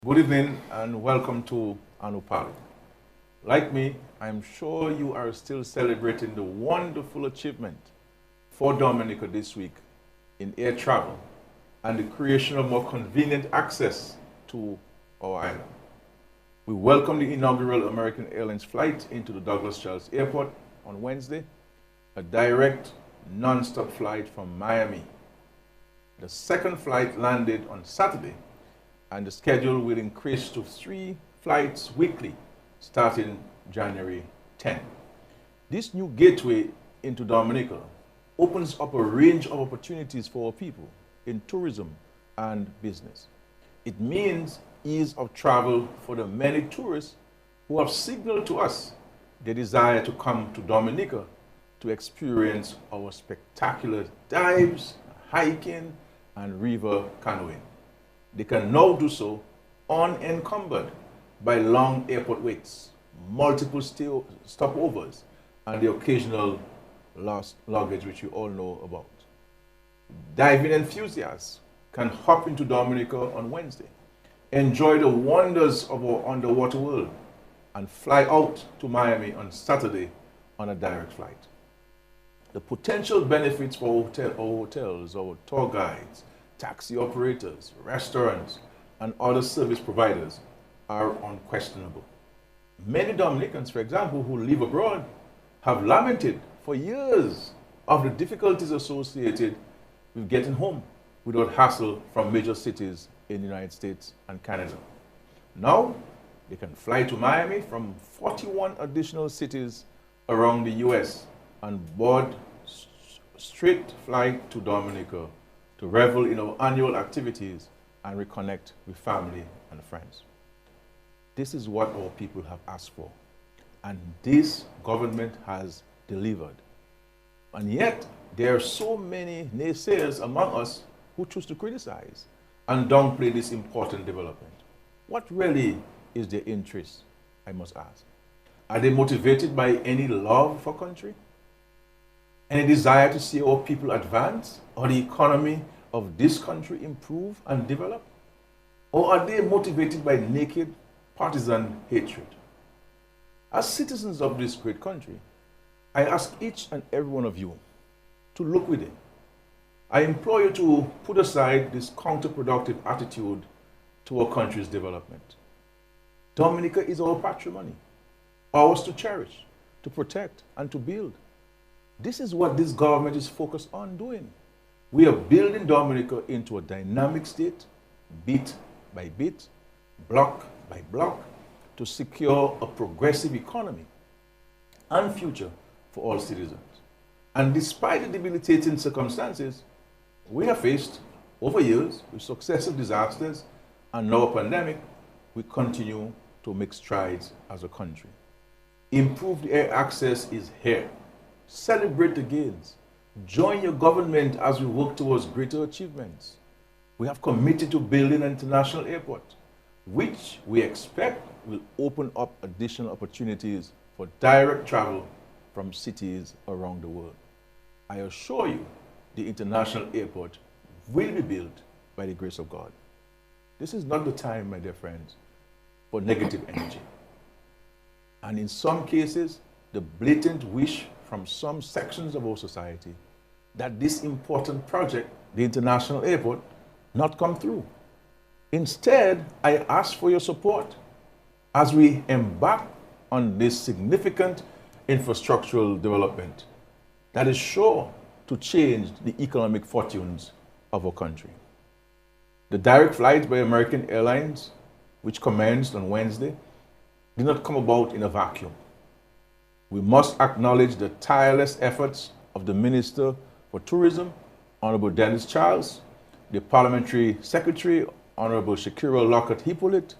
Good evening and welcome to Anupali. Like me, I'm sure you are still celebrating the wonderful achievement for Dominica this week in air travel and the creation of more convenient access to our island. We welcome the inaugural American Airlines flight into the Douglas Charles Airport on Wednesday, a direct, non-stop flight from Miami. The second flight landed on Saturday, and the schedule will increase to 3 flights weekly starting January 10. This new gateway into Dominica opens up a range of opportunities for our people in tourism and business. It means ease of travel for the many tourists who have signaled to us their desire to come to Dominica to experience our spectacular dives, hiking, and river canoeing. They can now do so unencumbered by long airport waits, multiple stopovers, and the occasional lost luggage, which you all know about. Diving enthusiasts can hop into Dominica on Wednesday, enjoy the wonders of our underwater world, and fly out to Miami on Saturday on a direct flight. The potential benefits for our hotels, our tour guides, taxi operators, restaurants, and other service providers are unquestionable. Many Dominicans, for example, who live abroad have lamented for years of the difficulties associated with getting home without hassle from major cities in the United States and Canada. Now, they can fly to Miami from 41 additional cities around the US and board straight flight to Dominica to revel in our annual activities and reconnect with family and friends. This is what our people have asked for, and this government has delivered. And yet, there are so many naysayers among us who choose to criticize and downplay this important development. What really is their interest, I must ask? Are they motivated by any love for country? Any desire to see our people advance or the economy of this country improve and develop? Or are they motivated by naked partisan hatred? As citizens of this great country, I ask each and every one of you to look within. I implore you to put aside this counterproductive attitude to our country's development. Dominica is our patrimony, ours to cherish, to protect, and to build. This is what this government is focused on doing. We are building Dominica into a dynamic state, bit by bit, block by block, to secure a progressive economy and future for all citizens. And despite the debilitating circumstances we have faced over years with successive disasters and now a pandemic, we continue to make strides as a country. Improved air access is here. Celebrate the gains. Join your government as we work towards greater achievements. We have committed to building an international airport, which we expect will open up additional opportunities for direct travel from cities around the world. I assure you, the international airport will be built by the grace of God. This is not the time, my dear friends, for negative energy. And in some cases, the blatant wish from some sections of our society that this important project, the international airport, not come through. Instead, I ask for your support as we embark on this significant infrastructural development that is sure to change the economic fortunes of our country. The direct flight by American Airlines, which commenced on Wednesday, did not come about in a vacuum. We must acknowledge the tireless efforts of the Minister for Tourism, Honorable Dennis Charles, the Parliamentary Secretary, Honorable Shakira Lockhart-Hippolyte,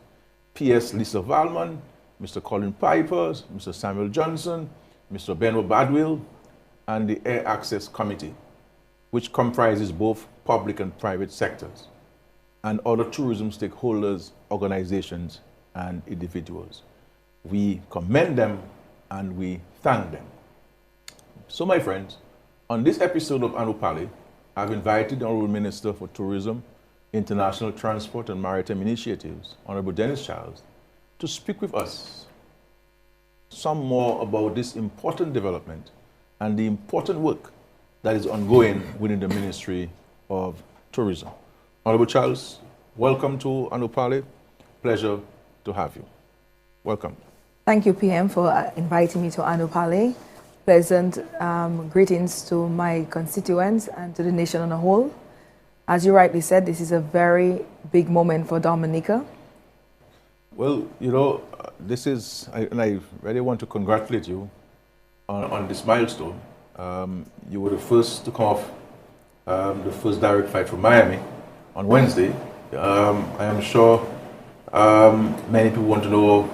PS Lisa Valmon, Mr. Colin Piper, Mr. Samuel Johnson, Mr. Benno Badwill, and the Air Access Committee, which comprises both public and private sectors, and other tourism stakeholders, organizations, and individuals. We commend them and we thank them. So, my friends, on this episode of Anupali, I've invited the Honorable Minister for Tourism, International Transport and Maritime Initiatives, Honorable Dennis Charles, to speak with us some more about this important development and the important work that is ongoing within the Ministry of Tourism. Honorable Charles, welcome to Anupali. Pleasure to have you. Welcome. Thank you, PM, for inviting me to Anupali. Pleasant greetings to my constituents and to the nation on a whole. As you rightly said, this is a very big moment for Dominica. Well, you know, this is, and I really want to congratulate you on this milestone. You were the first to come off the first direct flight from Miami on Wednesday. I am sure many people want to know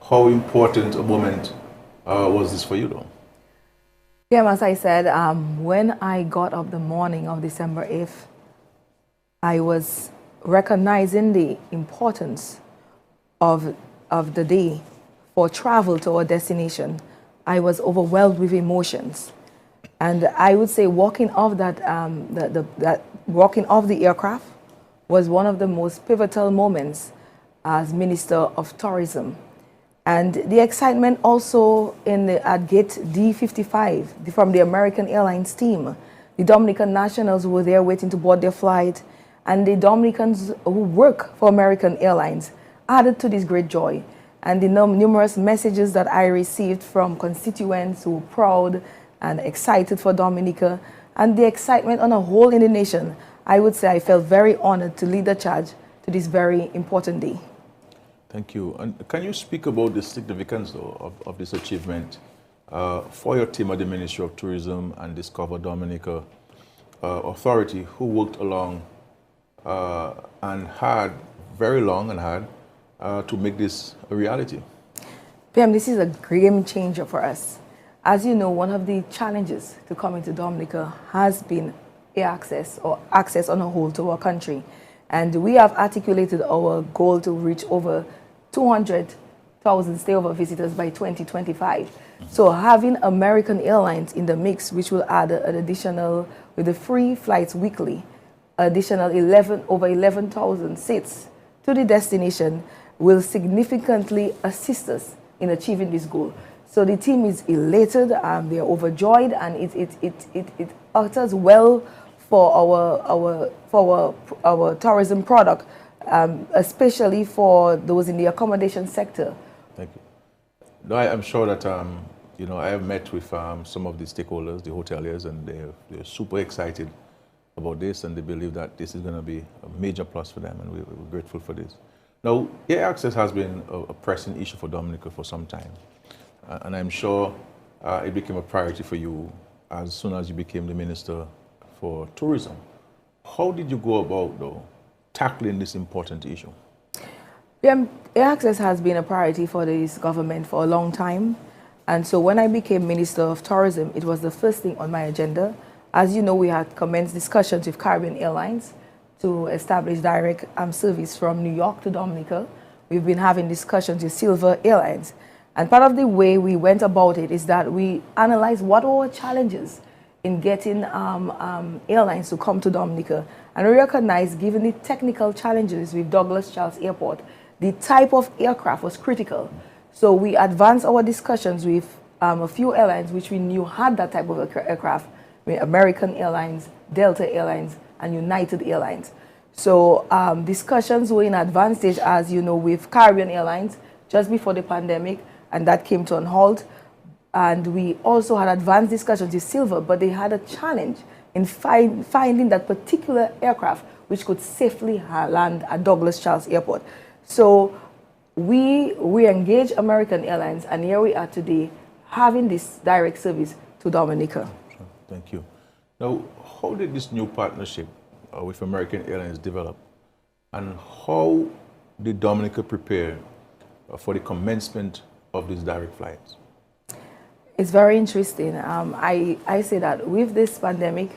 how important a moment was this for you, though? Yeah, as I said, when I got up the morning of December 8th, I was recognizing the importance of the day for travel to our destination. I was overwhelmed with emotions. And I would say walking off walking off the aircraft was one of the most pivotal moments as Minister of Tourism. And the excitement also at gate D55 from the American Airlines team. The Dominican nationals were there waiting to board their flight, and the Dominicans who work for American Airlines added to this great joy. And the numerous messages that I received from constituents who were proud and excited for Dominica, and the excitement on a whole in the nation, I would say I felt very honored to lead the charge to this very important day. Thank you. And can you speak about the significance, though, of this achievement for your team at the Ministry of Tourism and Discover Dominica Authority, who worked along and had very long and hard to make this a reality? PM, this is a game changer for us. As you know, one of the challenges to coming to Dominica has been air access, or access on a whole to our country. And we have articulated our goal to reach over 200,000 stayover visitors by 2025. So having American Airlines in the mix, which will add an additional, with the free flights weekly, additional over 11,000 seats to the destination, will significantly assist us in achieving this goal. So the team is elated, they are overjoyed, and it utters well for our tourism product, especially for those in the accommodation sector. Thank you. No, I'm sure that you know, I have met with some of the stakeholders, the hoteliers, and they're super excited about this, and they believe that this is going to be a major plus for them, and we're grateful for this. Now, air access has been a pressing issue for Dominica for some time, and I'm sure it became a priority for you as soon as you became the Minister for Tourism. How did you go about, though, tackling this important issue? Yeah, air access has been a priority for this government for a long time. And so when I became Minister of Tourism, it was the first thing on my agenda. As you know, we had commenced discussions with Caribbean Airlines to establish direct service from New York to Dominica. We've been having discussions with Silver Airlines. And part of the way we went about it is that we analyzed what were our challenges in getting airlines to come to Dominica. And we recognized, given the technical challenges with Douglas Charles Airport, the type of aircraft was critical. So we advanced our discussions with a few airlines which we knew had that type of aircraft, American Airlines, Delta Airlines, and United Airlines. So discussions were in advanced stage, as you know, with Caribbean Airlines just before the pandemic, and that came to a halt. And we also had advanced discussions with Silver, but they had a challenge in finding that particular aircraft which could safely land at Douglas Charles Airport. So we engaged American Airlines, and here we are today having this direct service to Dominica. Thank you. Now, how did this new partnership with American Airlines develop, and how did Dominica prepare for the commencement of these direct flights? It's very interesting. I say that with this pandemic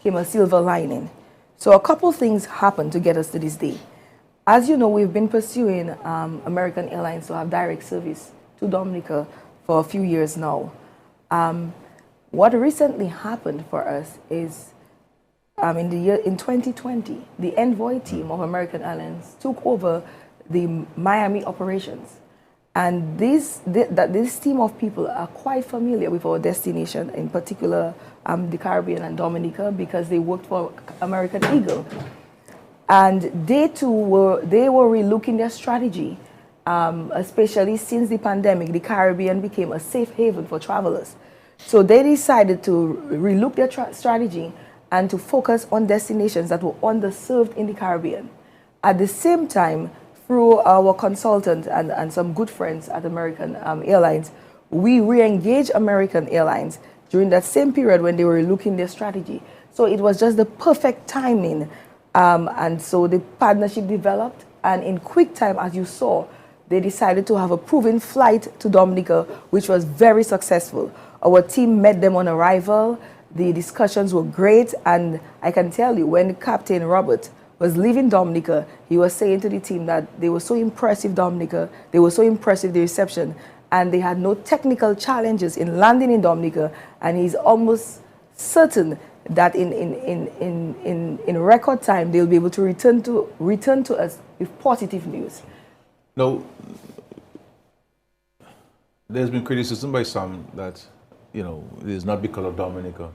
came a silver lining. So a couple things happened to get us to this day. As you know, we've been pursuing American Airlines to have direct service to Dominica for a few years now. What recently happened for us is in 2020, the envoy team of American Airlines took over the Miami operations. And this team of people are quite familiar with our destination, in particular the Caribbean and Dominica, because they worked for American Eagle. And they too were relooking their strategy, especially since the pandemic. The Caribbean became a safe haven for travelers. So they decided to relook their strategy and to focus on destinations that were underserved in the Caribbean. At the same time, through our consultant and some good friends at American Airlines, we re-engaged American Airlines during that same period when they were looking their strategy. So it was just the perfect timing. And so the partnership developed, and in quick time, as you saw, they decided to have a proven flight to Dominica, which was very successful. Our team met them on arrival. The discussions were great, and I can tell you, when Captain Robert was leaving Dominica, he was saying to the team that they were so impressive, Dominica, they were so impressive, the reception, and they had no technical challenges in landing in Dominica, and he's almost certain that in record time, they'll be able to return to us with positive news. Now, there's been criticism by some that, it is not because of Dominica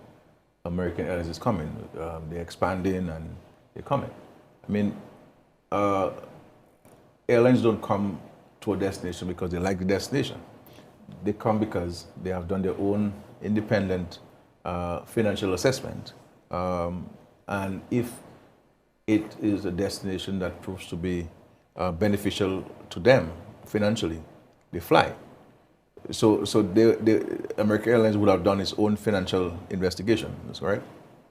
American Airlines is coming. They're expanding and they're coming. I mean, airlines don't come to a destination because they like the destination. They come because they have done their own independent financial assessment. And if it is a destination that proves to be beneficial to them financially, they fly. So the American Airlines would have done its own financial investigation. That's correct?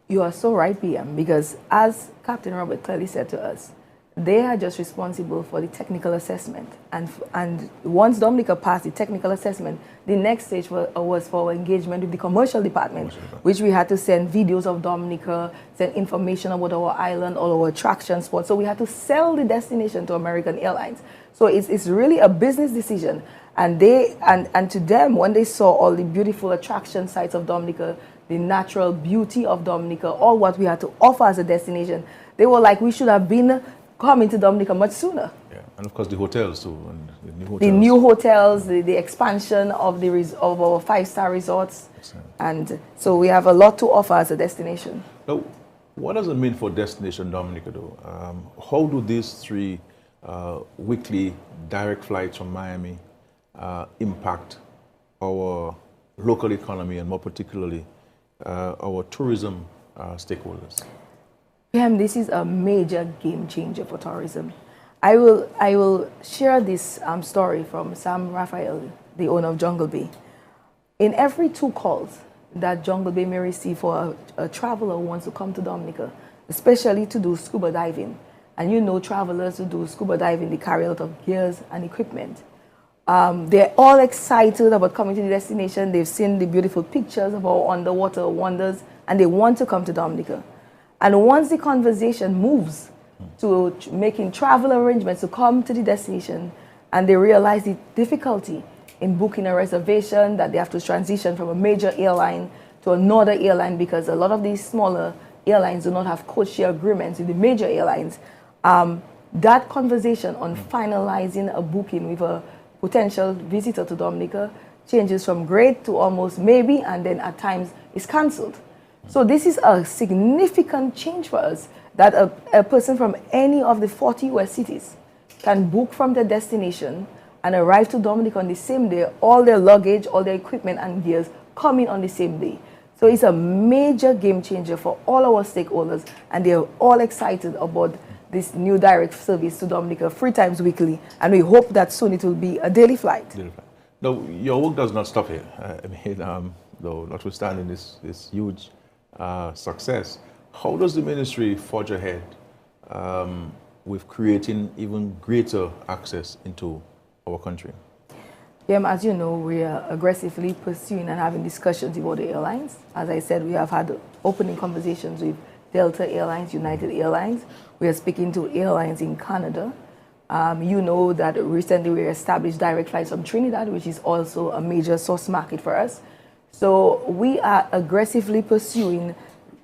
You are so right, PM, because as Captain Robert clearly said to us, they are just responsible for the technical assessment. And once Dominica passed the technical assessment, the next stage was for engagement with the commercial department, which we had to send videos of Dominica, send information about our island, all our attraction spots. So we had to sell the destination to American Airlines. So it's really a business decision. And to them, when they saw all the beautiful attraction sites of Dominica, the natural beauty of Dominica, all what we had to offer as a destination, they were like, we should have been coming to Dominica much sooner. Yeah, and of course the hotels too, and the new hotels, the expansion of of our 5-star resorts, and so we have a lot to offer as a destination. Now, what does it mean for Destination Dominica though? How do these 3 weekly direct flights from Miami impact our local economy and more particularly our tourism stakeholders? This is a major game changer for tourism. I will share this story from Sam Raphael, the owner of Jungle Bay. In every 2 calls that Jungle Bay may receive for a traveler who wants to come to Dominica, especially to do scuba diving, and travelers who do scuba diving, they carry a lot of gears and equipment. They're all excited about coming to the destination. They've seen the beautiful pictures of our underwater wonders, and they want to come to Dominica. And once the conversation moves to making travel arrangements to come to the destination, and they realize the difficulty in booking a reservation, that they have to transition from a major airline to another airline because a lot of these smaller airlines do not have code-share agreements with the major airlines, that conversation on finalizing a booking with a potential visitor to Dominica changes from great to almost maybe, and then at times is cancelled. So this is a significant change for us, that a person from any of the 40 US cities can book from their destination and arrive to Dominica on the same day, all their luggage, all their equipment and gears coming on the same day. So it's a major game changer for all our stakeholders, and they're all excited about this new direct service to Dominica 3 times weekly, and we hope that soon it will be a daily flight. Now, your work does not stop here. Though notwithstanding this huge success, how does the ministry forge ahead with creating even greater access into our country? As you know, we are aggressively pursuing and having discussions about the airlines. As I said, we have had opening conversations with Delta Airlines, United Airlines. We are speaking to airlines in Canada. You know that recently we established direct flights from Trinidad, which is also a major source market for us. So we are aggressively pursuing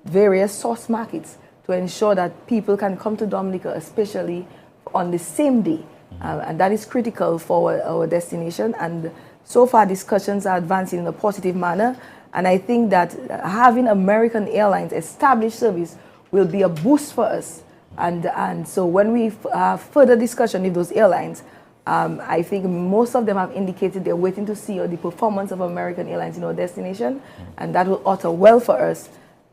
various source markets to ensure that people can come to Dominica, especially on the same day. And that is critical for our destination. And so far, discussions are advancing in a positive manner. And I think that having American Airlines establish service will be a boost for us. And so when we have further discussion with those airlines, I think most of them have indicated they're waiting to see the performance of American Airlines in our destination, and that will augur well for us.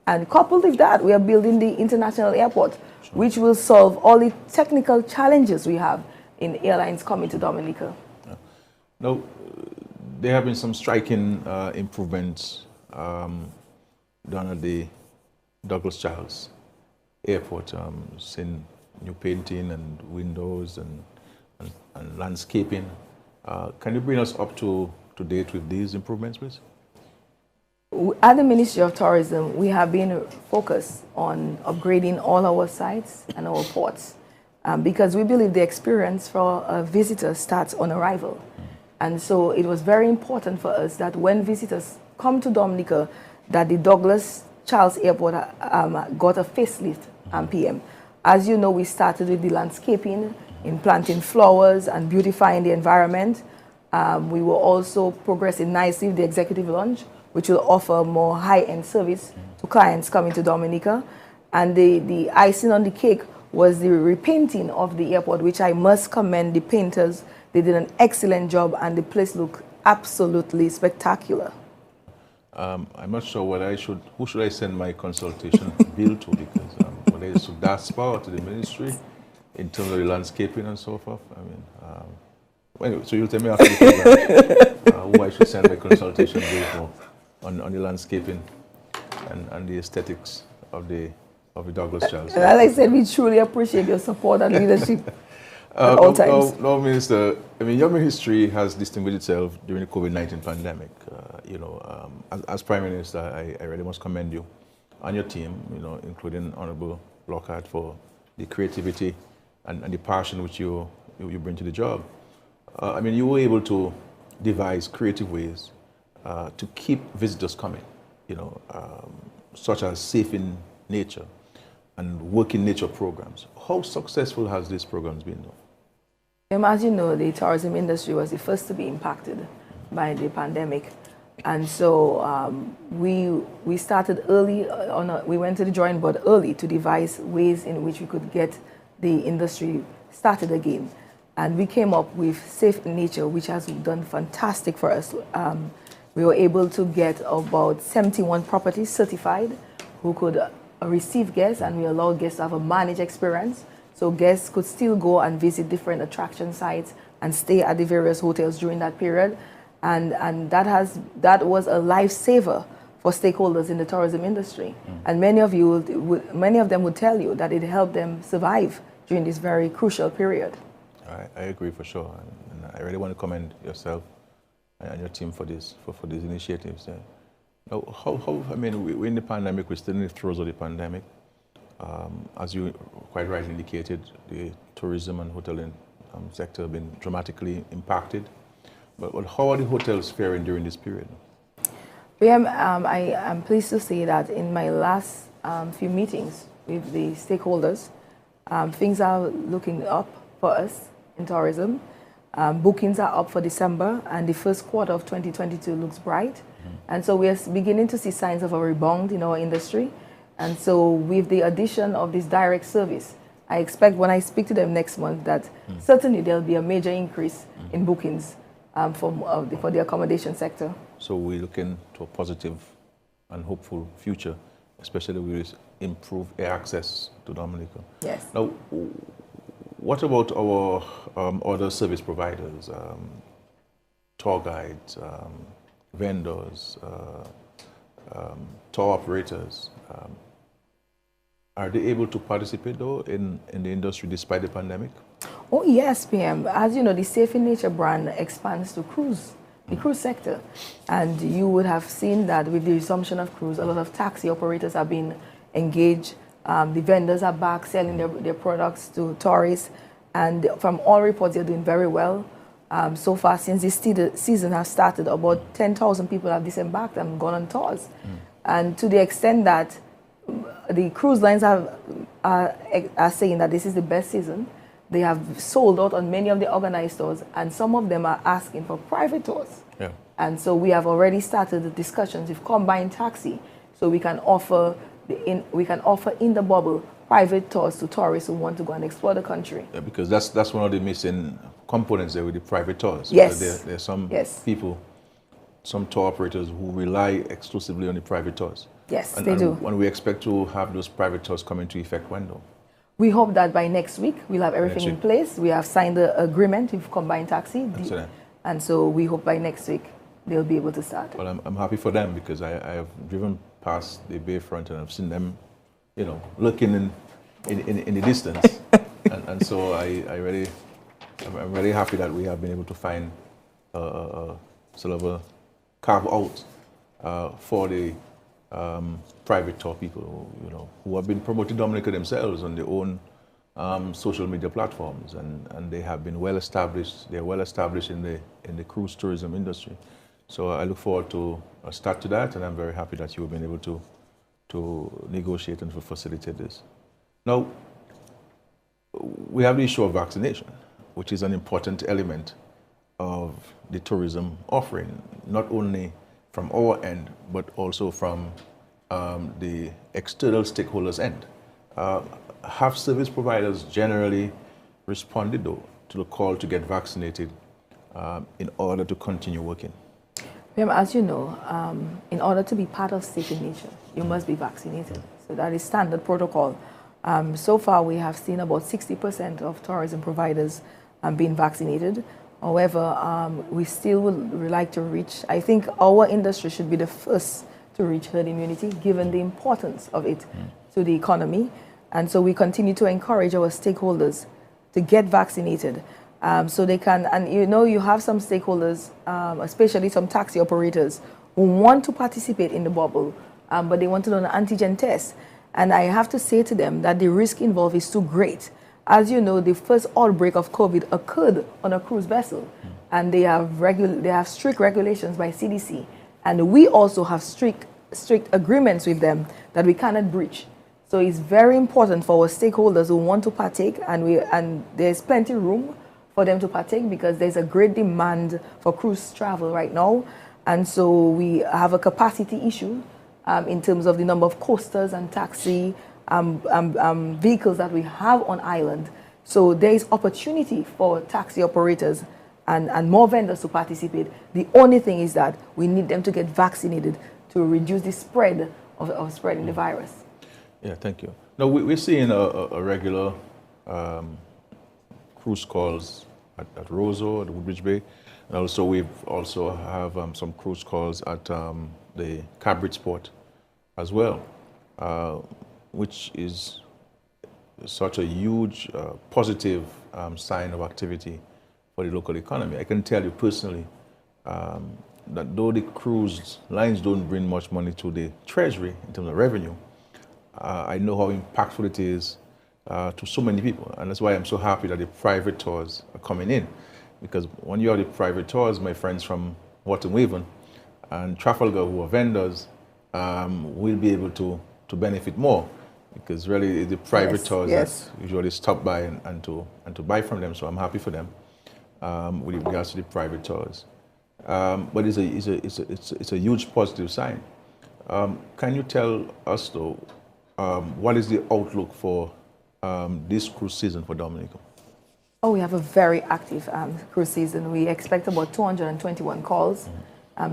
And coupled with that, we are building the international airport, which will solve all the technical challenges we have in airlines coming to Dominica. Yeah. Now, there have been some striking improvements done at the Douglas Charles Airport, seeing new painting and windows and landscaping. Can you bring us up to date with these improvements, please? At the Ministry of Tourism, we have been focused on upgrading all our sites and our ports because we believe the experience for a visitor starts on arrival. And so it was very important for us that when visitors come to Dominica, that the Douglas Charles Airport got a facelift PM. As you know, we started with the landscaping, in planting flowers and beautifying the environment. We were also progressing nicely with the executive lounge, which will offer more high-end service to clients coming to Dominica. And the icing on the cake was the repainting of the airport, which I must commend the painters. They did an excellent job, and the place looked absolutely spectacular. I'm not sure who should I send my consultation bill to, because whether it's to DASPA or to the ministry in terms of the landscaping and so forth. I mean, anyway, so you'll tell me after the program who I should send my consultation bill for on the landscaping and the aesthetics of the Douglas Charles. As I said, we truly appreciate your support and leadership at all times. No, Minister, I mean, your ministry has distinguished itself during the COVID-19 pandemic. As Prime Minister, I really must commend you and your team, including Honorable Lockhart, for the creativity and the passion which you bring to the job. I mean, you were able to devise creative ways to keep visitors coming, such as Safe in Nature and Work in Nature programs. How successful has these programs been, though? As you know, the tourism industry was the first to be impacted by the pandemic. And so we started early, we went to the drawing board early to devise ways in which we could get the industry started again. And we came up with Safe in Nature, which has done fantastic for us. We were able to get about 71 properties certified who could receive guests, and we allowed guests to have a managed experience. So guests could still go and visit different attraction sites and stay at the various hotels during that period. And that was a lifesaver for stakeholders in the tourism industry. And many of them would tell you that it helped them survive during this very crucial period. I agree for sure, and I really want to commend yourself and your team for these initiatives. Now, I mean, we're in the pandemic, we're still in the throes of the pandemic. As you quite rightly indicated, the tourism and hoteling sector have been dramatically impacted. But how are the hotels faring during this period? I am pleased to say that in my last few meetings with the stakeholders, things are looking up for us in tourism. Bookings are up for December, and the first quarter of 2022 looks bright. And so we are beginning to see signs of a rebound in our industry. And so with the addition of this direct service, I expect when I speak to them next month that certainly there'll be a major increase in bookings for the accommodation sector. So we're looking to a positive and hopeful future, especially with improved air access to Dominica. Yes. Now, what about our other service providers, tour guides, vendors, tour operators? Are they able to participate, though, in the industry despite the pandemic? Oh, yes, PM. As you know, the Safe in Nature brand expands to the cruise sector. And you would have seen that with the resumption of cruise, a lot of taxi operators have been engaged. The vendors are back selling their products to tourists. And from all reports, they're doing very well. So far, since this season has started, about 10,000 people have disembarked and gone on tours. And to the extent that the cruise lines are saying that this is the best season. They have sold out on many of the organized tours, and some of them are asking for private tours. Yeah. And so we have already started the discussions with combined taxi, so we can offer in the bubble private tours to tourists who want to go and explore the country. Yeah, because that's one of the missing components there with the private tours. Yes. There are some Yes. people, some tour operators who rely exclusively on the private tours. Yes, they do. When we expect to have those private tours come into effect, when though? We hope that by next week we'll have everything in place. We have signed the agreement with combined taxi. Excellent. And so we hope by next week they'll be able to start. Well, I'm happy for them because I have driven past the Bayfront and I've seen them, looking in the distance. and so I'm really happy that we have been able to find sort of a carve out for the private tour people, who have been promoting Dominica themselves on their own social media platforms, and they have been well established. They're well established in the cruise tourism industry. So I look forward to a start to that, and I'm very happy that you have been able to negotiate and to facilitate this. Now, we have the issue of vaccination, which is an important element of the tourism offering, not only from our end, but also from the external stakeholders' end. Have service providers generally responded, though, to the call to get vaccinated in order to continue working? As you know, in order to be part of Safe in Nature, you must be vaccinated. So that is standard protocol. So far, we have seen about 60% of tourism providers being vaccinated. However, we still would like to reach, I think our industry should be the first to reach herd immunity, given the importance of it to the economy. And so we continue to encourage our stakeholders to get vaccinated. So they can, and you have some stakeholders, especially some taxi operators, who want to participate in the bubble, but they want to do an antigen test. And I have to say to them that the risk involved is too great. As you know, the first outbreak of COVID occurred on a cruise vessel, and they have strict regulations by CDC, and we also have strict agreements with them that we cannot breach. So it's very important for our stakeholders who want to partake, and there's plenty of room for them to partake because there's a great demand for cruise travel right now. And so we have a capacity issue in terms of the number of coasters and taxi vehicles that we have on island. So there is opportunity for taxi operators and more vendors to participate. The only thing is that we need them to get vaccinated to reduce the spread of spreading the virus. Yeah, thank you. Now, we're seeing a regular cruise calls at Roseau, at Woodbridge Bay, and also we also have some cruise calls at the Cabridge Port as well, which is such a huge positive sign of activity for the local economy. I can tell you personally that though the cruise lines don't bring much money to the treasury in terms of revenue, I know how impactful it is to so many people, and that's why I'm so happy that the private tours are coming in, because when you have the private tours, my friends from Wharton Waven and Trafalgar who are vendors will be able to benefit more, because really the private tours that usually stop by and to buy from them. So I'm happy for them with regards to the private tours. But it's a huge positive sign. Can you tell us though, what is the outlook for this cruise season for Dominica? Oh, we have a very active cruise season. We expect about 221 calls.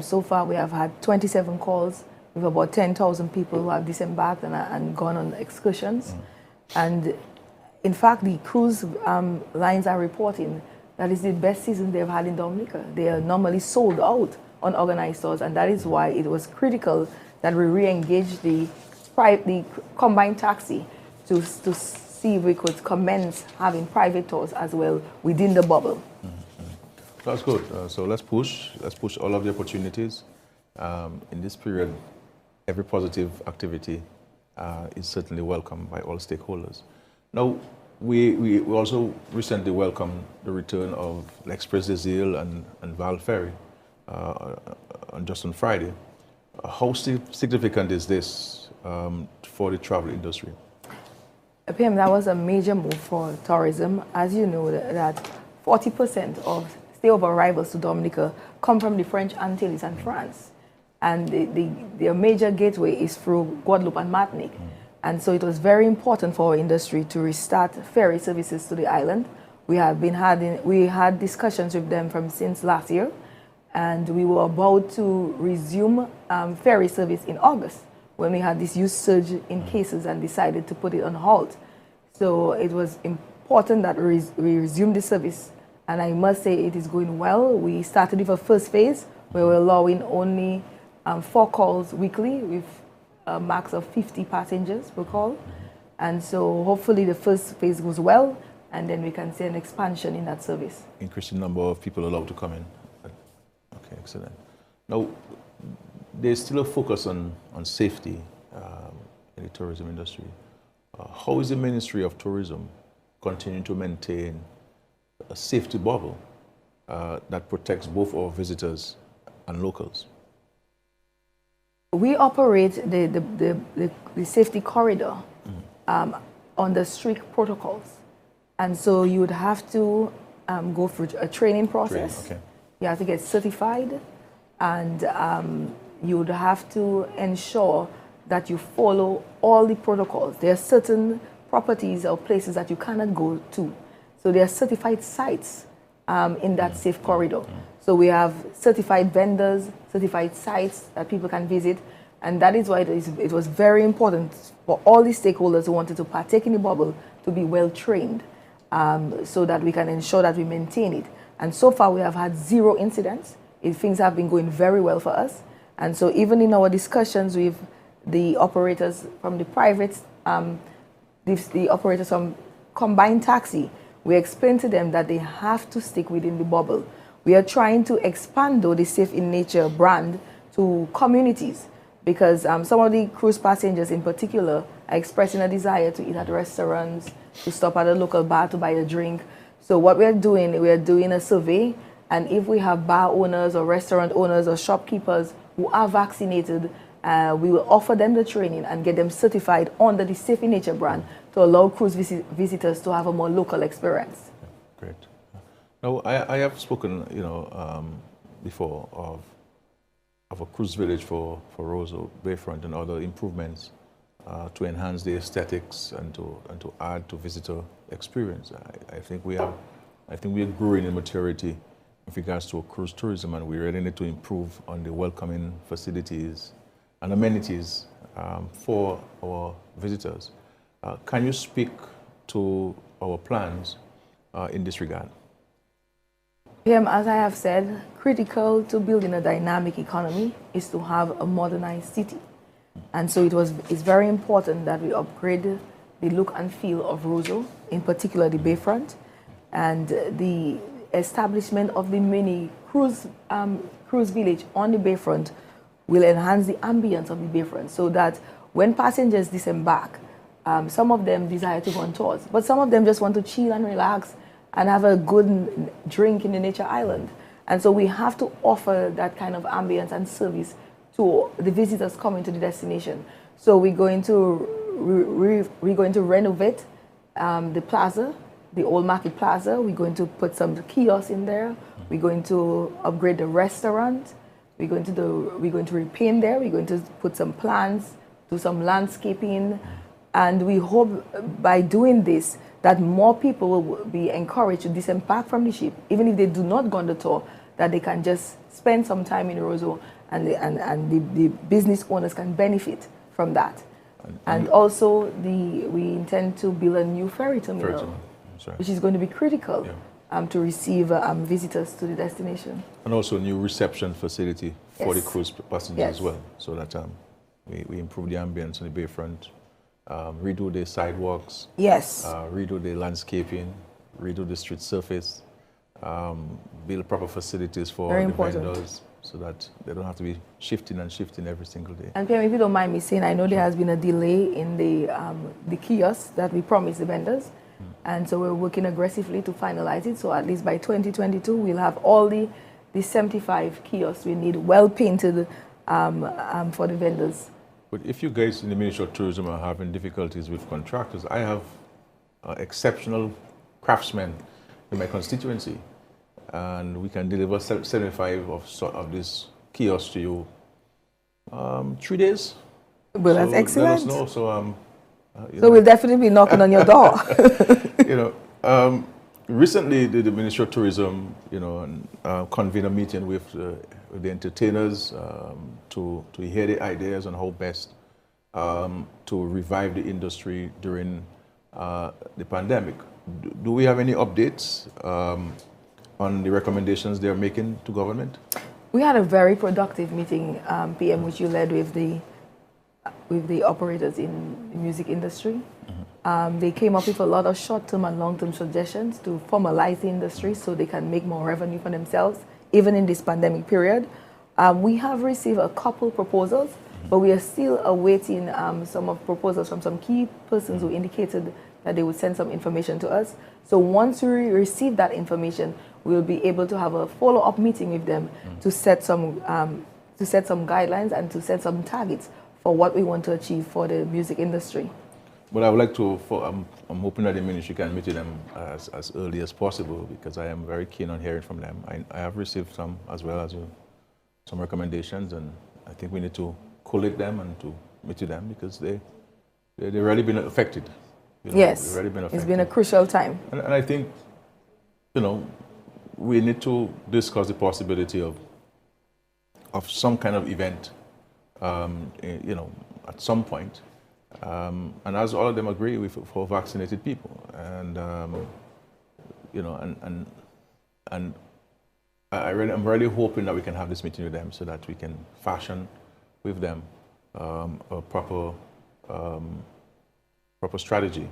So far, we have had 27 calls with about 10,000 people who have disembarked and gone on excursions. And in fact, the cruise lines are reporting that it's the best season they've had in Dominica. They are normally sold out on organized tours, and that is why it was critical that we re-engage the combined taxi to see if we could commence having private tours as well within the bubble. That's good. So let's push all of the opportunities. In this period, every positive activity is certainly welcome by all stakeholders. Now, we also recently welcomed the return of l'Express des Îles and Val Ferry just on Friday. How significant is this for the travel industry? PM, that was a major move for tourism. As you know, that 40% of stay-over arrivals to Dominica come from the French Antilles and France. And the major gateway is through Guadeloupe and Martinique. And so it was very important for our industry to restart ferry services to the island. We had discussions with them since last year, and we were about to resume ferry service in August when we had this huge surge in cases and decided to put it on hold. So it was important that we resume the service, and I must say it is going well. We started with a first phase where we're allowing only 4 calls weekly with a max of 50 passengers per call. And so hopefully the first phase goes well, and then we can see an expansion in that service. Increasing number of people allowed to come in. Okay, excellent. Now, there's still a focus on safety in the tourism industry. How is the Ministry of Tourism continuing to maintain a safety bubble that protects both our visitors and locals? We operate the safety corridor under strict protocols. And so you would have to go through a training process. Okay. You have to get certified, and you would have to ensure that you follow all the protocols. There are certain properties or places that you cannot go to. So there are certified sites in that safe corridor. So we have certified vendors, certified sites that people can visit, and that is why it was very important for all the stakeholders who wanted to partake in the bubble to be well trained, so that we can ensure that we maintain it. And so far we have had 0 incidents. Things have been going very well for us. And so even in our discussions with the operators from the private, the operators from combined taxi, we explained to them that they have to stick within the bubble. We are trying to expand, though, the Safe in Nature brand to communities, because some of the cruise passengers in particular are expressing a desire to eat at restaurants, to stop at a local bar to buy a drink. So what we are doing a survey, and if we have bar owners or restaurant owners or shopkeepers who are vaccinated, we will offer them the training and get them certified under the Safe in Nature brand to allow cruise visitors to have a more local experience. Great. Now, I have spoken, before of a cruise village for Roosevelt Bayfront and other improvements to enhance the aesthetics and to add to visitor experience. I think we are growing in maturity with regards to cruise tourism, and we really need to improve on the welcoming facilities and amenities for our visitors. Can you speak to our plans in this regard? As I have said, critical to building a dynamic economy is to have a modernized city. And so it's very important that we upgrade the look and feel of Roosevelt, in particular the Bayfront, and the establishment of the mini cruise village on the Bayfront will enhance the ambience of the Bayfront, so that when passengers disembark, some of them desire to go on tours, but some of them just want to chill and relax and have a good drink in the nature island. And so we have to offer that kind of ambience and service to the visitors coming to the destination. So we're going to renovate the plaza, the old market plaza. We're going to put some kiosks in there. We're going to upgrade the restaurant. We're going to repaint there. We're going to put some plants, do some landscaping, and we hope by doing this that more people will be encouraged to disembark from the ship, even if they do not go on the tour, that they can just spend some time in Roosevelt, and the business owners can benefit from that. And also, we intend to build a new ferry terminal, which is going to be critical to receive visitors to the destination. And also a new reception facility for the cruise passengers as well, so that we improve the ambience on the Bayfront, redo the sidewalks, redo the landscaping, redo the street surface, build proper facilities for the vendors, so that they don't have to be shifting every single day. And PM, if you don't mind me saying, I know there has been a delay in the kiosks that we promised the vendors, and so we're working aggressively to finalize it. So at least by 2022, we'll have all the 75 kiosks we need well painted for the vendors But if you guys in the Ministry of Tourism are having difficulties with contractors, I have exceptional craftsmen in my constituency, and we can deliver 75 of this kiosk to you 3 days. Well, that's excellent. Let us know. So, so we'll definitely be knocking on your door. Recently, the Ministry of Tourism, convened a meeting with the entertainers to hear the ideas on how best to revive the industry during the pandemic. Do we have any updates on the recommendations they're making to government? We had a very productive meeting, PM, which you led with the operators in the music industry. They came up with a lot of short-term and long-term suggestions to formalize the industry so they can make more revenue for themselves, even in this pandemic period. We have received a couple proposals, but we are still awaiting some of proposals from some key persons who indicated that they would send some information to us. So once we receive that information, we'll be able to have a follow-up meeting with them to set some guidelines and to set some targets for what we want to achieve for the music industry. But I would like to, I'm hoping that the ministry can meet with them as early as possible, because I am very keen on hearing from them. I have received some, as well as some recommendations, and I think we need to collate them and to meet with them, because they've already been affected. Yes, it's been a crucial time. And I think, we need to discuss the possibility of some kind of event, at some point. And as all of them agree, for vaccinated people, and I'm really hoping that we can have this meeting with them so that we can fashion with them a proper strategy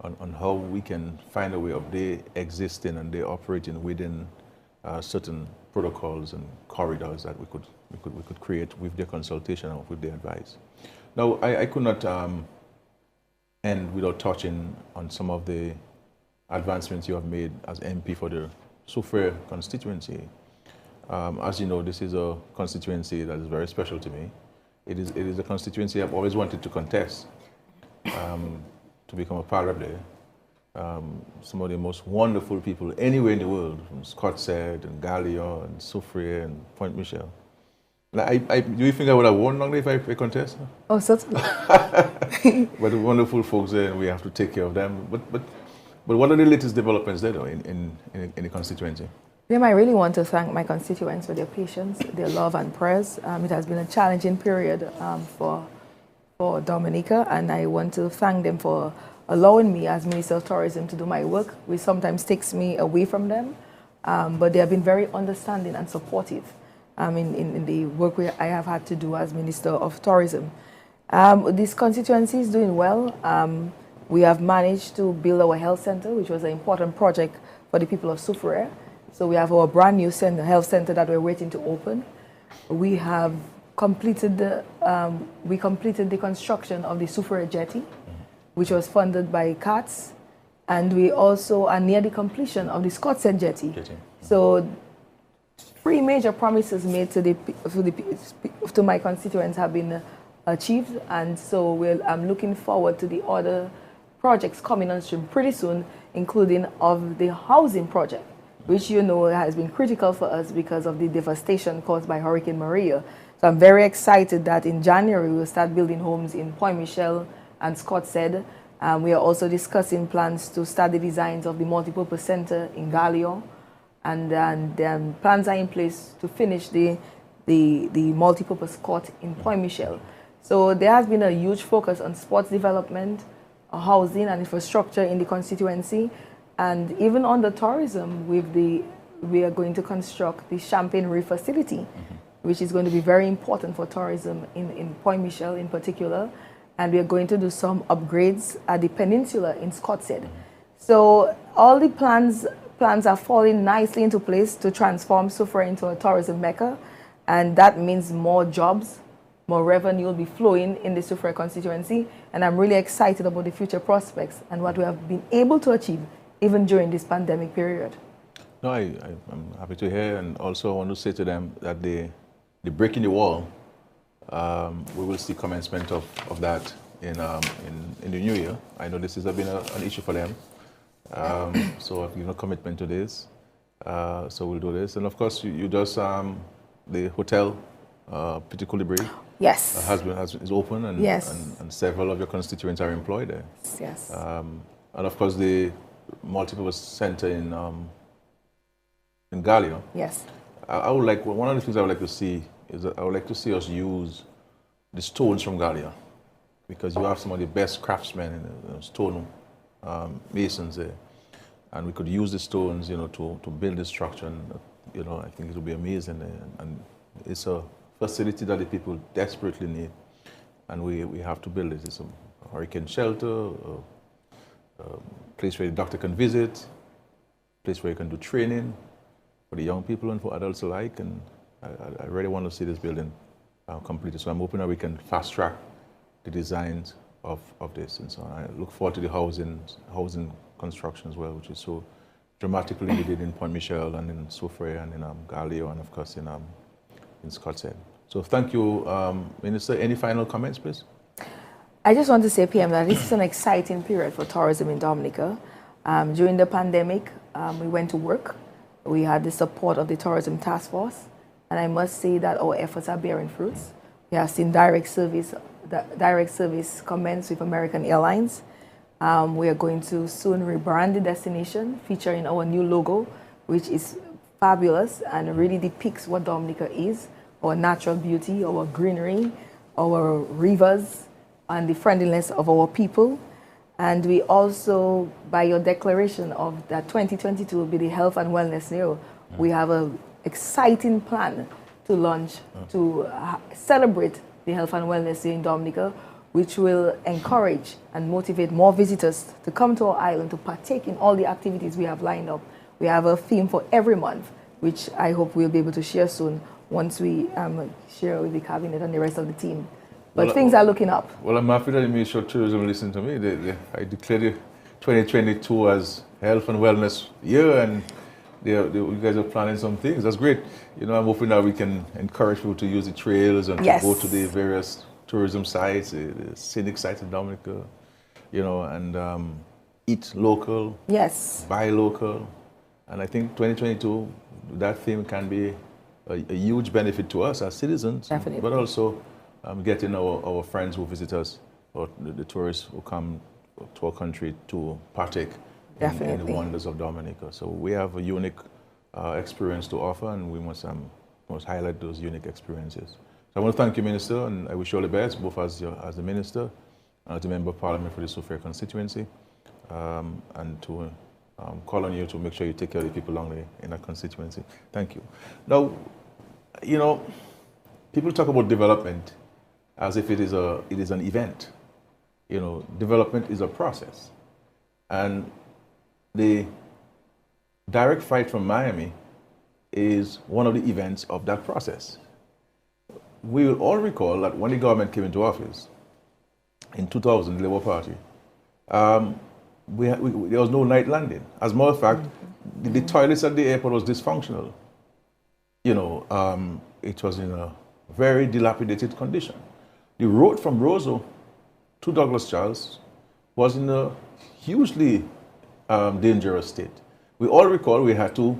on how we can find a way of they existing and they operating within certain protocols and corridors that we could create with their consultation or with their advice. Now, I could not end without touching on some of the advancements you have made as MP for the Ferry constituency. As you know, this is a constituency that is very special to me. It is a constituency I've always wanted to contest, to become a part of there. Some of the most wonderful people anywhere in the world, from Skerrit and Gallia and Ferry and Point Michel. Do you think I would have won longer if I contest? Oh, certainly. But the wonderful folks there, and we have to take care of them. But what are the latest developments there, though, in the constituency? I really want to thank my constituents for their patience, their love and prayers. It has been a challenging period for Dominica, and I want to thank them for allowing me as Minister of Tourism to do my work, which sometimes takes me away from them. But they have been very understanding and supportive in the work I have had to do as Minister of Tourism. This constituency is doing well. We have managed to build our health center, which was an important project for the people of Ferry. So we have our brand new health center that we're waiting to open. We have completed the construction of the Ferry jetty, which was funded by CATS, and we also are near the completion of the Skerrit jetty. So 3 major promises made to my constituents have been achieved, and so I'm looking forward to the other projects coming on stream pretty soon, including of the housing project, which has been critical for us because of the devastation caused by Hurricane Maria. So I'm very excited that in January we'll start building homes in Point Michel and Skerrit. We are also discussing plans to start the designs of the multipurpose center in Gallia, and plans are in place to finish the multipurpose court in Point Michel. So there has been a huge focus on sports development, housing and infrastructure in the constituency, and even on the tourism. We are going to construct the Champagne Reef facility, which is going to be very important for tourism in Point Michel in particular, and we are going to do some upgrades at the peninsula in Skerrit. So all the plans are falling nicely into place to transform Ferry into a tourism mecca, and that means more jobs, more revenue will be flowing in the Ferry constituency, and I'm really excited about the future prospects and what we have been able to achieve even during this pandemic period. No, I'm happy to hear, and also I want to say to them that the breaking the wall We will see commencement of that in the new year. I know this has been an issue for them. So I've given a commitment to this. So we'll do this. And of course, you just, the hotel, Petit Colibri, Yes. is open, and, Yes. and several of your constituents are employed there. Yes. And of course, the multipurpose center in Gallia. Yes. I would like, one of the things I would like to see is that I would like to see us use the stones from Gallia, because you have some of the best craftsmen and stone masons there, and we could use the stones, to build the structure, and I think it would be amazing, and it's a facility that the people desperately need, and we have to build it. It's a hurricane shelter, a place where the doctor can visit, a place where you can do training for the young people and for adults alike, and I really want to see this building completed. So I'm hoping that we can fast track the designs of this, and so I look forward to the housing construction as well, which is so dramatically needed in Point Michel and in Soufrière and in Galileo, and of course in Scottshead. So thank you, Minister. Any final comments, please? I just want to say, PM, that this is an exciting period for tourism in Dominica. During the pandemic, we went to work. We had the support of the Tourism Task Force, and I must say that our efforts are bearing fruits. We have seen direct service commence with American Airlines. We are going to soon rebrand the destination, featuring our new logo, which is fabulous and really depicts what Dominica is, our natural beauty, our greenery, our rivers, and the friendliness of our people. And we also, by your declaration of that 2022 will be the health and wellness year, we have an exciting plan to launch, to celebrate the health and wellness year in Dominica, which will encourage and motivate more visitors to come to our island to partake in all the activities we have lined up. We have a theme for every month, which I hope we'll be able to share soon once we share with the cabinet and the rest of the team. But things are looking up. Well, I'm happy that you made sure tourism listen to me. I declared 2022 as health and wellness year, and you guys are planning some things. That's great. I'm hoping that we can encourage people to use the trails and to go to the various tourism sites, the scenic sites in Dominica, and eat local, buy local. And I think 2022, that theme can be a huge benefit to us as citizens, definitely, but also getting our friends who visit us, or the tourists who come to our country to partake in the wonders of Dominica. So we have a unique experience to offer, and we must highlight those unique experiences. So I want to thank you, Minister, and I wish you all the best, both as the Minister and as the Member of Parliament for the Soufrière Constituency, and to call on you to make sure you take care of the people along in that constituency. Thank you. Now, people talk about development as if it is an event. Development is a process. And the direct flight from Miami is one of the events of that process. We will all recall that when the government came into office in 2000, the Labour Party, there was no night landing. As a matter of fact, the toilets at the airport was dysfunctional. It was in a very dilapidated condition. The road from Roseau to Douglas Charles was in a hugely dangerous state. We all recall we had to,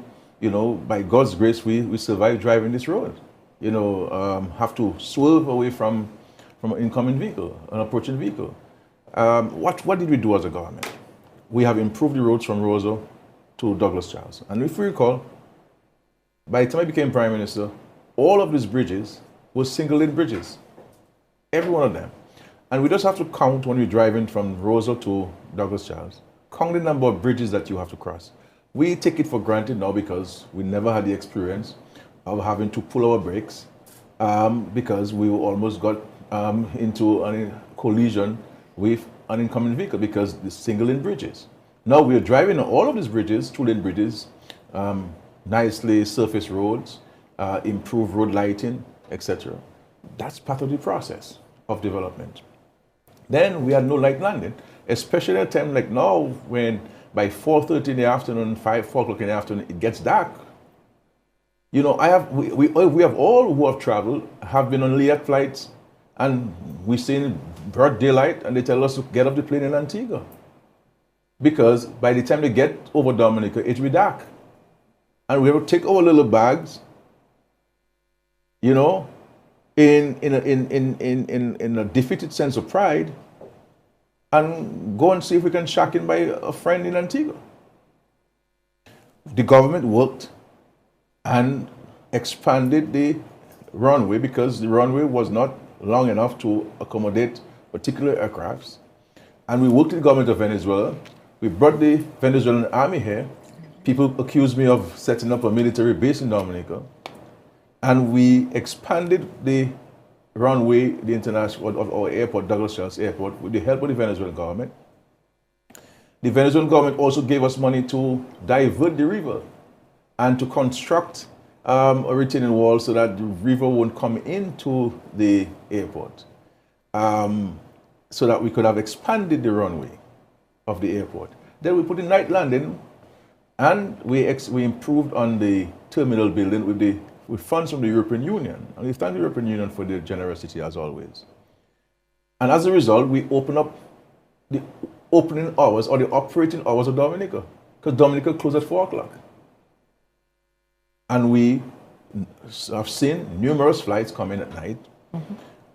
by God's grace, we survived driving this road. Have to swerve away from an incoming vehicle, an approaching vehicle. What did we do as a government? We have improved the roads from Roseau to Douglas Charles. And if we recall, by the time I became Prime Minister, all of these bridges were single-lane bridges. Every one of them. And we just have to count when we're driving from Roseau to Douglas Charles. Count the number of bridges that you have to cross. We take it for granted now because we never had the experience of having to pull our brakes because we almost got into a collision with an incoming vehicle because the single-lane bridges. Now we are driving on all of these bridges, two-lane bridges, nicely surface roads, improved road lighting, etc. That's part of the process of development. Then we had no light landing, especially at a time like now when by 4:30 in the afternoon, 4 o'clock in the afternoon, it gets dark. We have all who have traveled have been on late flights And we see in broad daylight, and they tell us to get off the plane in Antigua. Because by the time they get over Dominica, it will be dark. And we have to take our little bags, you know, in a defeated sense of pride, and go and see if we can shack in by a friend in Antigua. The government worked and expanded the runway because the runway was not long enough to accommodate particular aircrafts. And we worked with the government of Venezuela. We brought the Venezuelan army here. People accused me of setting up a military base in Dominica. And we expanded the runway, the international, of our airport, Douglas Charles Airport, with the help of the Venezuelan government. The Venezuelan government also gave us money to divert the river and to construct a retaining wall so that the river won't come into the airport, so that we could have expanded the runway of the airport. Then we put in night landing, and we improved on the terminal building with funds from the European Union. And we thank the European Union for their generosity as always. And as a result, we open up the opening hours or the operating hours of Dominica, because Dominica closed at 4 o'clock. And we have seen numerous flights come in at night,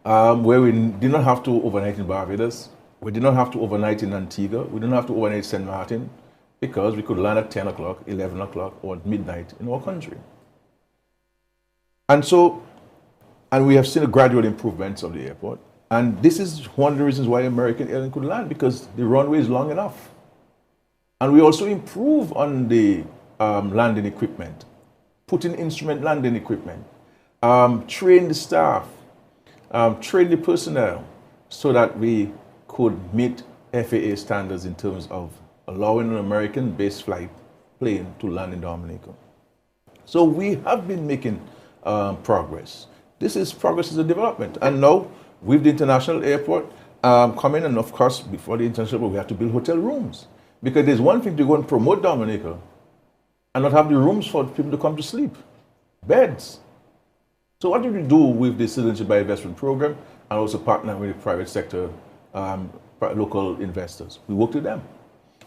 where we did not have to overnight in Barbados, we did not have to overnight in Antigua, we didn't have to overnight in St. Martin, because we could land at 10 o'clock, 11 o'clock, or at midnight in our country. And we have seen a gradual improvements of the airport. And this is one of the reasons why American Airlines could land, because the runway is long enough. And we also improve on the landing equipment, put in instrument landing equipment, train the staff, train the personnel, so that we could meet FAA standards in terms of allowing an American-based flight plane to land in Dominica. So we have been making progress. Progress is a development. And now, with the international airport coming, and of course, before the international airport, we have to build hotel rooms. Because there's one thing to go and promote Dominica and not have the rooms for people to come to sleep, beds. So what did we do with the Citizenship by Investment program and also partnering with the private sector, local investors? We worked with them.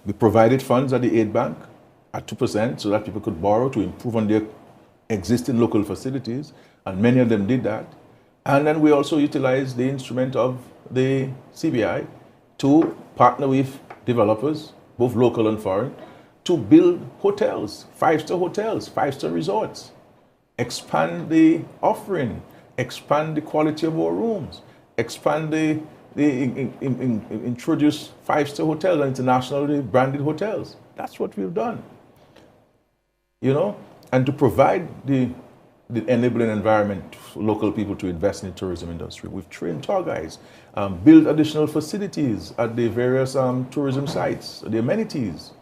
We provided funds at the aid bank at 2% so that people could borrow to improve on their existing local facilities, and many of them did that. And then we also utilized the instrument of the CBI to partner with developers, both local and foreign, to build hotels, five-star resorts, expand the offering, expand the quality of our rooms, introduce five-star hotels and internationally branded hotels. That's what we've done, you know, and to provide the enabling environment for local people to invest in the tourism industry. We've trained tour guides, build additional facilities at the various tourism sites, the amenities,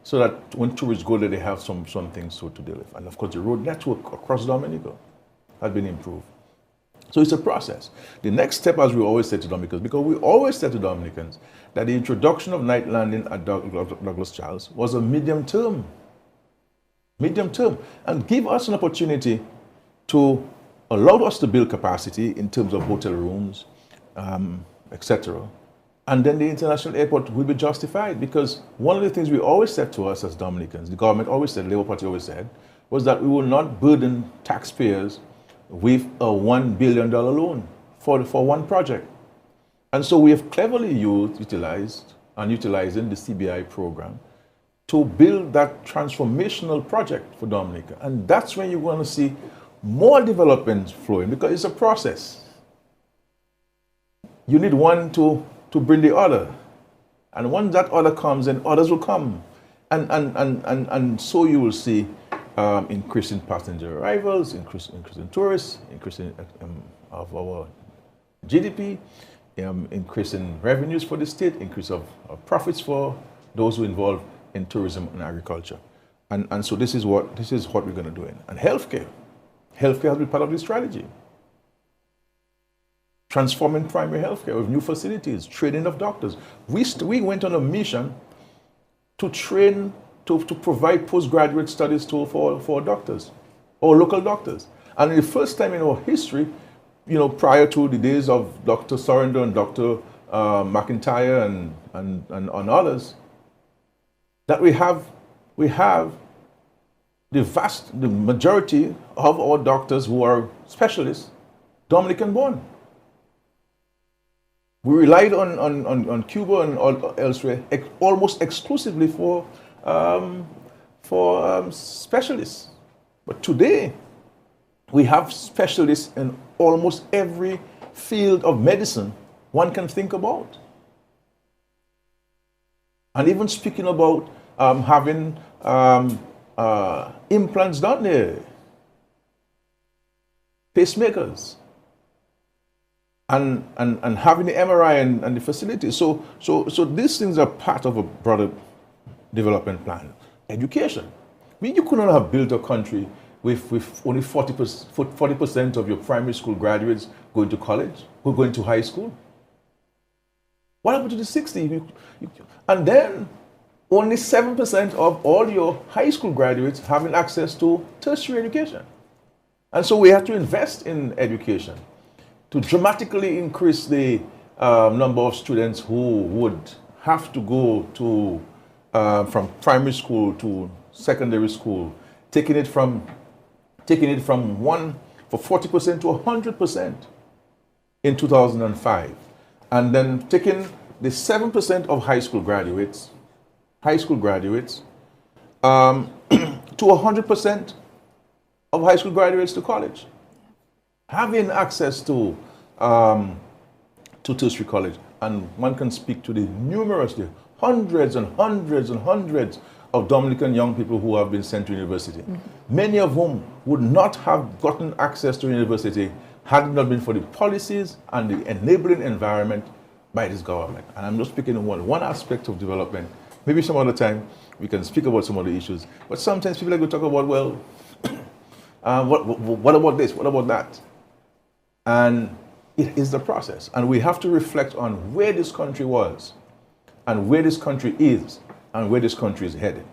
so that when tourists go there, they have some things to deal with. And of course, the road network across Dominica has been improved. So it's a process. The next step, as we always say to Dominicans, because we always say to Dominicans that the introduction of night landing at Douglas Charles was a medium term, and give us an opportunity to allow us to build capacity in terms of hotel rooms, etc. And then the international airport will be justified, because one of the things we always said to us as Dominicans, the government always said, the Labour Party always said, was that we will not burden taxpayers with a $1 billion loan for one project. And so we have cleverly utilizing the CBI program to build that transformational project for Dominica. And that's when you're going to see more development flowing, because it's a process. You need one to bring the other. And once that other comes, then others will come. And so you will see increasing passenger arrivals, increasing tourists, increasing of our GDP, increasing revenues for the state, increase of profits for those who are involved in tourism and agriculture. And so this is what we're going to do. And healthcare has been part of this strategy. Transforming primary healthcare with new facilities, training of doctors. We went on a mission to train, to provide postgraduate studies for doctors, or local doctors. And the first time in our history, prior to the days of Dr. Sorinder and Dr. McIntyre and others, that we have the majority of our doctors who are specialists, Dominican born. We relied on Cuba and elsewhere almost exclusively for specialists. But today, we have specialists in almost every field of medicine one can think about. And even speaking about having implants done there, pacemakers, and having the MRI and the facility. So these things are part of a broader development plan. Education. I mean, you couldn't have built a country with only 40% of your primary school graduates going to college, who are going to high school. What happened to the 60? And then only 7% of all your high school graduates having access to tertiary education. And so we have to invest in education to dramatically increase the number of students who would have to go to from primary school to secondary school, taking it from 40% to 100% in 2005, and then taking the 7% of high school graduates to 100% of high school graduates to college, having access to tertiary college. And one can speak to the hundreds and hundreds and hundreds of Dominican young people who have been sent to university, many of whom would not have gotten access to university had it not been for the policies and the enabling environment by this government. And I'm just speaking of one aspect of development. Maybe some other time we can speak about some other issues. But sometimes people like to talk about, well, what about this? What about that? And it is the process. And we have to reflect on where this country was and where this country is and where this country is headed.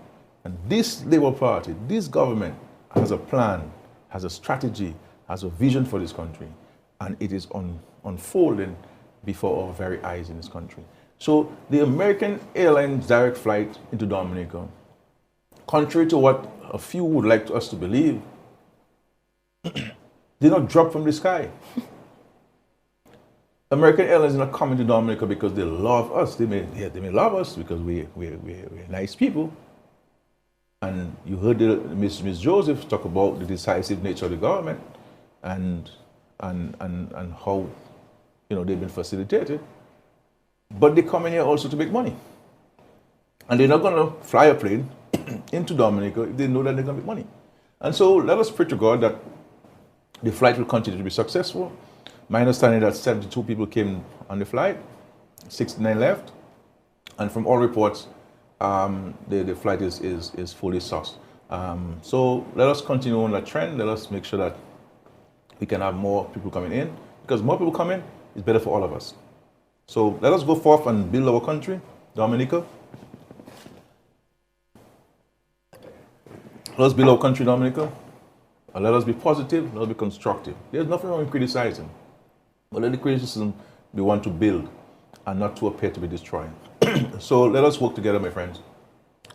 And this Labour Party, this government has a plan, has a strategy, has a vision for this country. And it is unfolding before our very eyes in this country. So the American Airlines direct flight into Dominica, contrary to what a few would like us to believe, did not drop from the sky. American Airlines is not coming to Dominica because they love us. They may love us because we're nice people. And you heard Ms. Joseph talk about the decisive nature of the government and how they've been facilitated. But they come in here also to make money. And they're not going to fly a plane into Dominica if they know that they're going to make money. And so let us pray to God that the flight will continue to be successful. My understanding that 72 people came on the flight, 69 left, and from all reports, the flight is fully sourced. So let us continue on that trend. Let us make sure that we can have more people coming in, because more people coming is better for all of us. So let us go forth and build our country, Dominica. Let us build our country, Dominica. And let us be positive, let us be constructive. There's nothing wrong with criticizing. But let the criticism be one to build and not to appear to be destroying. So let us work together, my friends.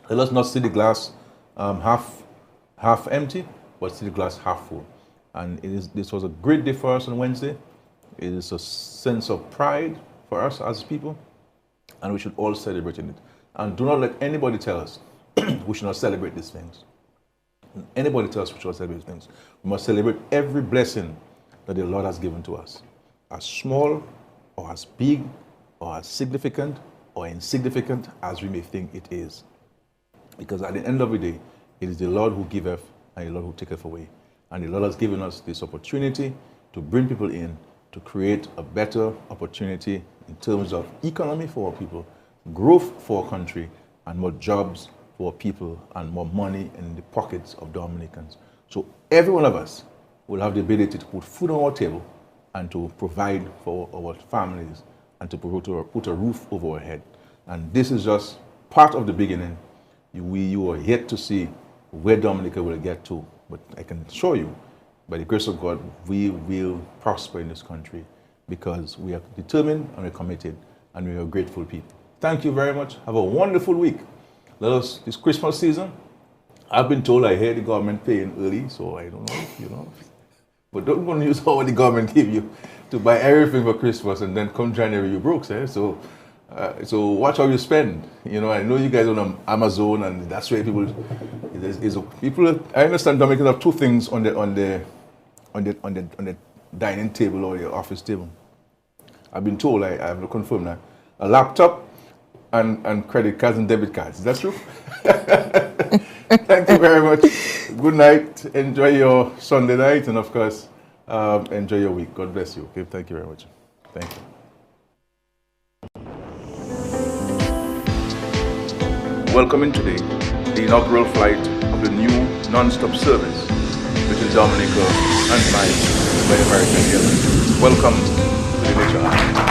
Let us not see the glass half empty, but see the glass half full. And this was a great day for us on Wednesday. It is a sense of pride for us as people, and we should all celebrate in it. And do not let anybody tell us we should not celebrate these things. Anybody tell us we should not celebrate these things. We must celebrate every blessing that the Lord has given to us, as small or as big or as significant or insignificant as we may think it is. Because at the end of the day, it is the Lord who giveth and the Lord who taketh away. And the Lord has given us this opportunity to bring people in, to create a better opportunity in terms of economy for our people, growth for our country, and more jobs for our people, and more money in the pockets of Dominicans. So every one of us will have the ability to put food on our table and to provide for our families and to put a roof over our head. And this is just part of the beginning. You are yet to see where Dominica will get to, but I can assure you by the grace of God, we will prosper in this country because we are determined and we're committed and we are grateful people. Thank you very much. Have a wonderful week. Let us, this Christmas season, I've been told I hear the government paying early, so I don't know, But don't go and use all the government give you to buy everything for Christmas and then come January you broke, sir. So watch how you spend. I know you guys on Amazon and that's where people. I understand Dominica have two things on the dining table or your office table. I've been told, I have to confirm that, a laptop and credit cards and debit cards. Is that true? Thank you very much. Good night. Enjoy your Sunday night and of course, enjoy your week. God bless you. Okay, thank you very much. Thank you. Welcoming today the inaugural flight of the new non-stop service between Dominica and Nice by American Airlines. Welcome to the Nature Island.